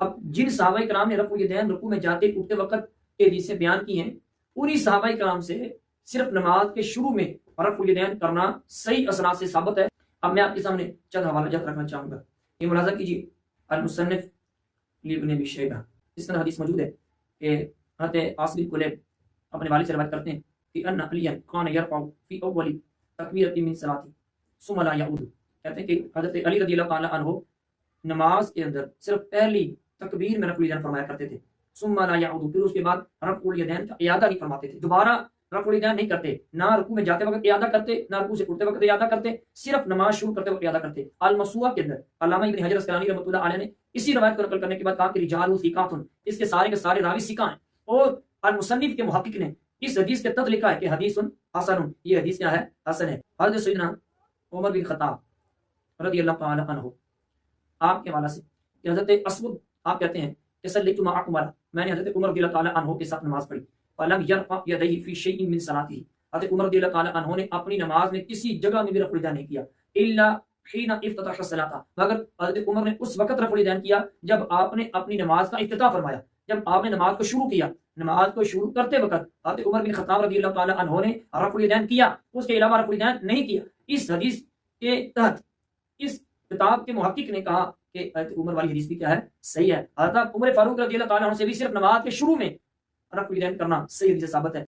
اب جن صحابہ کرام نے رفع الیدین رکوع میں جاتے اٹھتے وقت کے حدیثیں بیان کی ہیں، انہی صحابہ کرام سے صرف نماز کے شروع میں رفع الیدین کرنا صحیح اسناد سے ثابت ہے۔ اب میں آپ کے سامنے چند حوالہ جات رکھنا چاہوں گا، یہ ملاحظہ کیجیے۔ المصنف لابن ابی شیبہ، اس کا حدیث موجود ہے کہ حضرت عاصم بن کلیب اپنے والد سے روایت کرتے ہیں کہ ان علی کان یرفع فی اول تکبیرۃ من صلاۃ ثم لا یعود، کہتے ہیں کہ حضرت علی رضی اللہ تعالی عنہ نماز کے اندر صرف پہلی تکبیر میں رفع الیدین فرمایا کرتے تھے، ثم لا یعود، پھر اس کے بعد رفع الیدین کا اعادہ نہیں فرماتے تھے، دوبارہ رفع الیدین نہیں کرتے، نہ رکوع میں جاتے وقت اعادہ کرتے، نہ رکوع سے اٹھتے وقت اعادہ کرتے، صرف نماز شروع کرتے وقت اعادہ کرتے۔ المسوہ کے اندر علامہ ابن حجر اسقلانی رحمۃ اللہ علیہ نے اسی روایت کو نقل کرنے کے بعد کہا کہ رجال ثقات، اس کے سارے راوی ثقہ ہیں، اور المصنف کے محقق نے اس حدیث کے تحت لکھا ہے کہ حدیث حسن، یہ حدیث کیا ہے؟ حسن ہے۔ حضرت سیدنا عمر بن خطاب رضی اللہ تعالی عنہ آپ کے حوالہ سے کہ حضرت اسود آپ کہتے ہیں کہ صلیت مع عمر، میں نے حضرت عمر رضی اللہ تعالی عنہ کے ساتھ نماز پڑھی، فلم یرفع یدیہ فی شیء من صلاته، حضرت عمر رضی اللہ تعالی عنہ نے اپنی نماز میں کسی جگہ میں بھی رفع الیدین نہیں کیا، الا حین افتتح الصلاۃ، مگر حضرت عمر نے اس وقت رفع الیدین کیا جب آپ نے اپنی نماز کا افتتاح فرمایا، جب آپ نے نماز کو شروع کیا، نماز کو شروع کرتے وقت حضرت عمر بن خطاب رضی اللہ تعالی عنہ نے رفع الیدین کیا، اس کے علاوہ رفع الیدین نہیں کیا۔ اس حدیث کے تحت اس کتاب کے محقق نے کہا کہ حضرت عمر والی حدیث بھی کیا ہے؟ صحیح ہے۔ حضرت عمر فاروق رضی اللہ تعالی عنہ سے بھی صرف نماز کے شروع میں رفع الیدین کرنا صحیح حدیث سے ثابت ہے۔